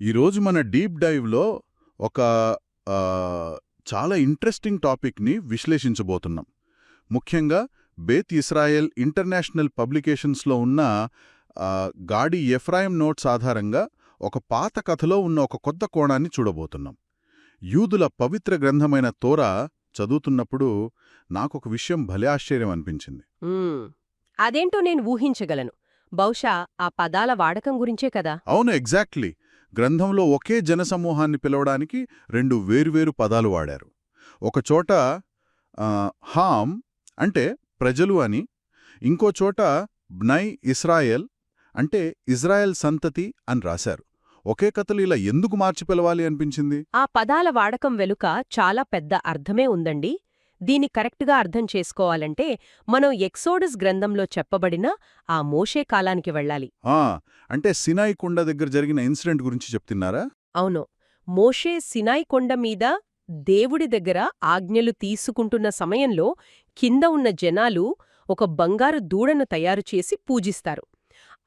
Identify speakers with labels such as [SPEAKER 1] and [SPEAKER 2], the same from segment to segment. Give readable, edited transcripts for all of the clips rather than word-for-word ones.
[SPEAKER 1] ఈరోజు మన డీప్ డైవ్లో ఒక ఆ, చాలా ఇంట్రెస్టింగ్ టాపిక్ని విశ్లేషించబోతున్నాం. ముఖ్యంగా బేత్ ఇస్రాయెల్ ఇంటర్నేషనల్ పబ్లికేషన్స్లో ఉన్న గాడి ఎఫ్రాయిం నోట్స్ ఆధారంగా ఒక పాత కథలో ఉన్న ఒక కొత్త కోణాన్ని చూడబోతున్నాం. యూదుల పవిత్ర గ్రంథమైన తోరా చదువుతున్నప్పుడు నాకొక విషయం భలే ఆశ్చర్యం అనిపించింది.
[SPEAKER 2] మ్మ్. అదేంటో నేను ఊహించగలను. బహుశా ఆ పదాల వాడకం గురించే కదా.
[SPEAKER 1] అవును, ఎగ్జాక్ట్లీ. గ్రంథంలో ఒకే జనసమూహాన్ని పిలవడానికి రెండు వేర్వేరు పదాలు వాడారు. ఒకచోట హామ్ అంటే ప్రజలు అని, ఇంకోచోట బ్నై ఇస్రాయెల్ అంటే ఇజ్రాయెల్ సంతతి అని రాశారు. ఒకే కథలు ఇలా ఎందుకు మార్చి పిలవాలి అనిపించింది?
[SPEAKER 2] ఆ పదాల వాడకం వెనుక చాలా పెద్ద అర్థమే ఉందండి. దీన్ని కరెక్ట్గా అర్థం చేసుకోవాలంటే మనం ఎక్సోడస్ గ్రంథంలో చెప్పబడిన ఆ మోషే కాలానికి వెళ్ళాలి.
[SPEAKER 1] ఆ, అంటే సినాయి కొండ దగ్గర జరిగిన ఇన్సిడెంట్ గురించి చెప్తున్నారా?
[SPEAKER 2] అవును, మోషే సినాయి కొండ మీద దేవుడి దగ్గర ఆజ్ఞలు తీసుకుంటున్న సమయంలో కింద ఉన్న జనాలు ఒక బంగారు దూడను తయారుచేసి పూజిస్తారు.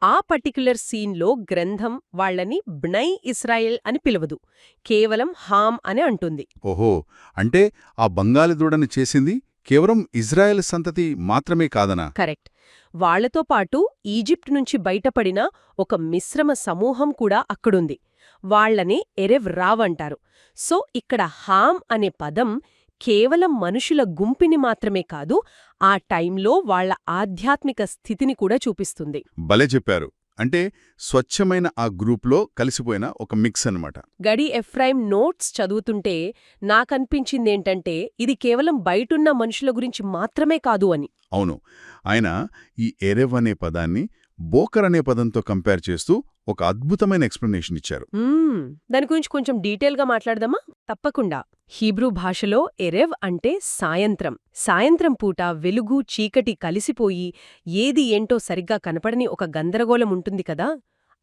[SPEAKER 2] ఆ పర్టిక్యులర్ సీన్లో గ్రంథం వాళ్లని బ్నై ఇస్రాయెల్ అని పిలవదు, కేవలం హామ్ అని అంటుంది.
[SPEAKER 1] ఓహో, అంటే ఆ బంగాళి దూడని చేసింది కేవలం ఇజ్రాయెల్ సంతతి మాత్రమే కాదనా?
[SPEAKER 2] కరెక్ట్. వాళ్లతో పాటు ఈజిప్ట్ నుంచి బయటపడిన ఒక మిశ్రమ సమూహం కూడా అక్కడుంది. వాళ్లని ఎరెవ్ రావ్ అంటారు. సో ఇక్కడ హామ్ అనే పదం కేవలం మనుషుల గుంపిని మాత్రమే కాదు, ఆ టైంలో వాళ్ల ఆధ్యాత్మిక స్థితిని కూడా చూపిస్తుంది.
[SPEAKER 1] భలే చెప్పారు. అంటే స్వచ్ఛమైన ఆ గ్రూప్లో కలిసిపోయిన ఒక మిక్స్ అన్నమాట.
[SPEAKER 2] గడి ఎఫ్రాయిం నోట్స్ చదువుతుంటే నాకనిపించిందేంటంటే ఇది కేవలం బయటున్న మనుషుల గురించి మాత్రమే కాదు అని.
[SPEAKER 1] అవును, ఆయన ఈ ఎరెవ్ అనే పదాన్ని బోకర్ అనే పదంతో కంపేర్ చేస్తూ ఒక అద్భుతమైన ఎక్స్ప్లెనేషన్ ఇచ్చారు.
[SPEAKER 2] దాని గురించి కొంచెం డీటెయిల్గా మాట్లాడదామా? తప్పకుండా. హీబ్రూ భాషలో ఎరెవ్ అంటే సాయంత్రం. సాయంత్రం పూట వెలుగు చీకటి కలిసిపోయి ఏది ఏంటో సరిగ్గా కనపడని ఒక గందరగోళం ఉంటుంది కదా,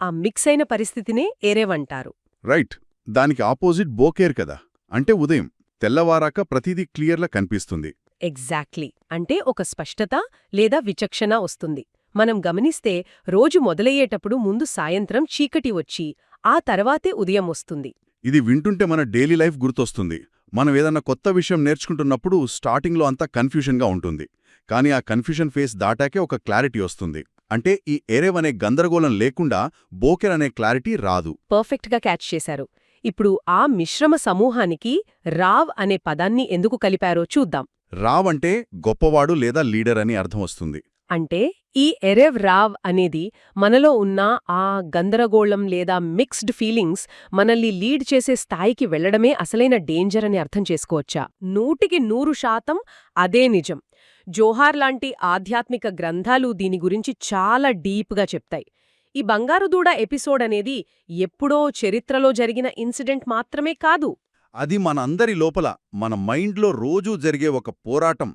[SPEAKER 2] ఆ మిక్స్ అయిన పరిస్థితినే ఎరెవ్ అంటారు.
[SPEAKER 1] రైట్. దానికి ఆపోజిట్ బోకేర్ కదా, అంటే ఉదయం తెల్లవారాక ప్రతిదీ క్లియర్లా కనిపిస్తుంది.
[SPEAKER 2] ఎగ్జాక్ట్లీ. అంటే ఒక స్పష్టత లేదా విచక్షణ వస్తుంది. మనం గమనిస్తే రోజు మొదలయ్యేటప్పుడు ముందు సాయంత్రం చీకటి వచ్చి ఆ తర్వాతే ఉదయం వస్తుంది.
[SPEAKER 1] ఇది వింటుంటే మన డైలీ లైఫ్ గుర్తొస్తుంది. మనం ఏదన్నా కొత్త విషయం నేర్చుకుంటున్నప్పుడు స్టార్టింగ్లో అంతా కన్ఫ్యూషన్గా ఉంటుంది, కానీ ఆ కన్ఫ్యూషన్ ఫేస్ దాటాకే ఒక క్లారిటీ వస్తుంది. అంటే ఈ ఎరెవ్ అనే గందరగోళం లేకుండా బోకెర్ అనే క్లారిటీ రాదు.
[SPEAKER 2] పర్ఫెక్ట్గా క్యాచ్ చేశారు. ఇప్పుడు ఆ మిశ్రమ సమూహానికి రావ్ అనే పదాన్ని ఎందుకు కలిపారో చూద్దాం.
[SPEAKER 1] రావ్ అంటే గొప్పవాడు లేదా లీడర్ అని అర్థం వస్తుంది.
[SPEAKER 2] అంటే ఈ ఎరెవ్ రావ్ అనేది మనలో ఉన్న ఆ గందరగోళం లేదా మిక్స్డ్ ఫీలింగ్స్ మనల్ని లీడ్ చేసే స్థాయికి వెళ్లడమే అసలైన డేంజర్ అని అర్థం చేసుకోవచ్చా? 100% అదే నిజం. జోహార్ లాంటి ఆధ్యాత్మిక గ్రంథాలు దీని గురించి చాలా డీప్గా చెప్తాయి. ఈ బంగారు దూడ ఎపిసోడ్ అనేది ఎప్పుడో చరిత్రలో జరిగిన ఇన్సిడెంట్ మాత్రమే కాదు.
[SPEAKER 1] అది మనందరి లోపల, మన మైండ్లో రోజూ జరిగే ఒక పోరాటం,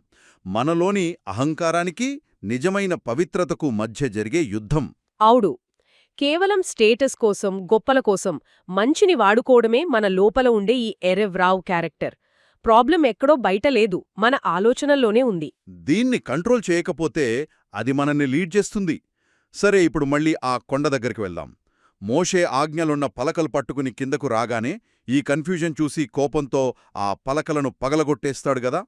[SPEAKER 1] మనలోని అహంకారానికి నిజమైన పవిత్రతకు మధ్య జరిగే యుద్ధం.
[SPEAKER 2] అవుడు. కేవలం స్టేటస్ కోసం, గొప్పల కోసం మంచిని వాడుకోవడమే మన లోపల ఉండే ఈ ఎరెవ్ రావ్ క్యారెక్టర్. ప్రాబ్లం ఎక్కడో బయట లేదు, మన ఆలోచనల్లోనే ఉంది.
[SPEAKER 1] దీన్ని కంట్రోల్ చేయకపోతే అది మనల్ని లీడ్ చేస్తుంది. సరే, ఇప్పుడు మళ్ళీ ఆ కొండ దగ్గరికి వెళ్దాం. మోషే ఆజ్ఞలున్న పలకలు పట్టుకుని కిందకు రాగానే ఈ కన్ఫ్యూజన్ చూసి కోపంతో ఆ పలకలను పగలగొట్టేస్తాడు గదా.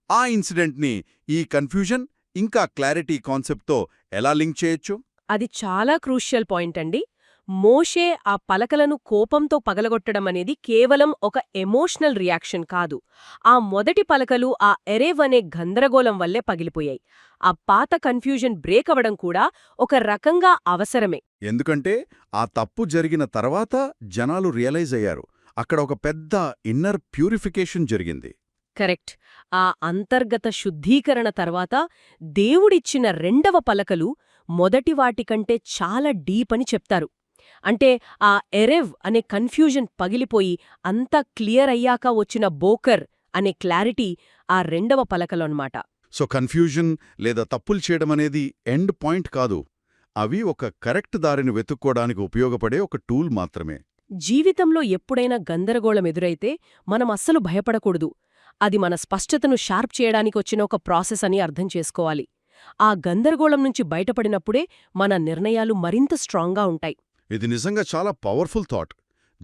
[SPEAKER 1] ఆ ఇన్సిడెంట్ని ఈ కన్ఫ్యూజన్ ఇంకా క్లారిటీ కాన్సెప్ట్తో ఎలా లింక్ చేయొచ్చు?
[SPEAKER 2] అది చాలా క్రూషియల్ పాయింట్ అండి. మోషే ఆ పలకలను కోపంతో పగలగొట్టడం అనేది కేవలం ఒక ఎమోషనల్ రియాక్షన్ కాదు. ఆ మొదటి పలకలు ఆ ఎరేవ్ అనే గందరగోళం వల్లే పగిలిపోయాయి. ఆ పాత కన్ఫ్యూజన్ బ్రేక్ అవడం కూడా ఒక రకంగా అవసరమే.
[SPEAKER 1] ఎందుకంటే ఆ తప్పు జరిగిన తర్వాత జనాలు రియలైజ్ అయ్యారు, అక్కడ ఒక పెద్ద ఇన్నర్ ప్యూరిఫికేషన్ జరిగింది.
[SPEAKER 2] కరెక్ట్. ఆ అంతర్గత శుద్ధీకరణ తర్వాత దేవుడిచ్చిన రెండవ పలకలు మొదటి వాటికంటే చాలా డీప్ అని చెప్తారు. అంటే ఆ ఎరెవ్ అనే కన్ఫ్యూజన్ పగిలిపోయి అంతా క్లియర్ అయ్యాక వచ్చిన బోకర్ అనే క్లారిటీ ఆ రెండవ పలకలోన్మాట.
[SPEAKER 1] సో కన్ఫ్యూజన్ లేదా తప్పులు చేయడమనేది ఎండ్ పాయింట్ కాదు, అవి ఒక కరెక్ట్ దారిని వెతుక్కోవడానికి ఉపయోగపడే ఒక టూల్ మాత్రమే.
[SPEAKER 2] జీవితంలో ఎప్పుడైనా గందరగోళం ఎదురైతే మనం అస్సలు భయపడకూడదు. అది మన స్పష్టతను షార్ప్ చేయడానికి వచ్చిన ఒక ప్రాసెస్ అని అర్థం చేసుకోవాలి. ఆ గందరగోళం నుంచి బయటపడినప్పుడే మన నిర్ణయాలు మరింత స్ట్రాంగ్గా ఉంటాయి.
[SPEAKER 1] ఇది నిజంగా చాలా పవర్ఫుల్ థాట్.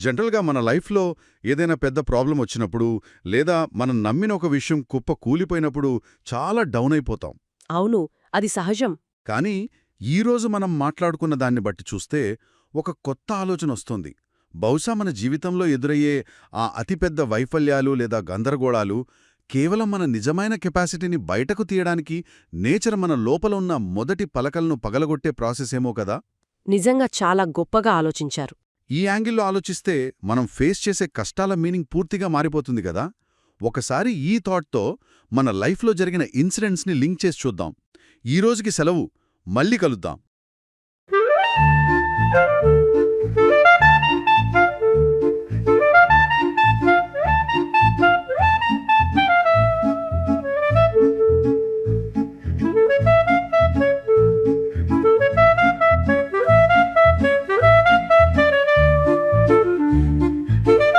[SPEAKER 1] జనరల్గా మన లైఫ్లో ఏదైనా పెద్ద ప్రాబ్లం వచ్చినప్పుడు లేదా మనం నమ్మిన ఒక విషయం కుప్ప కూలిపోయినప్పుడు చాలా డౌన్ అయిపోతాం.
[SPEAKER 2] అవును, అది సహజం.
[SPEAKER 1] కానీ ఈరోజు మనం మాట్లాడుకున్న దాన్ని బట్టి చూస్తే ఒక కొత్త ఆలోచన వస్తోంది. బహుశా మన జీవితంలో ఎదురయ్యే ఆ అతిపెద్ద వైఫల్యాలు లేదా గందరగోళాలు కేవలం మన నిజమైన కెపాసిటీని బయటకు తీయడానికి నేచర్ మన లోపల ఉన్న మొదటి పలకలను పగలగొట్టే ప్రాసెస్ ఏమో కదా.
[SPEAKER 2] నిజంగా చాలా గొప్పగా ఆలోచించారు.
[SPEAKER 1] ఈ యాంగిల్లో ఆలోచిస్తే మనం ఫేస్ చేసే కష్టాల మీనింగ్ పూర్తిగా మారిపోతుంది కదా. ఒకసారి ఈ థాట్తో మన లైఫ్లో జరిగిన ఇన్సిడెంట్స్ని లింక్ చేసి చూద్దాం. ఈ రోజుకి సెలవు. మళ్ళీ కలుద్దాం.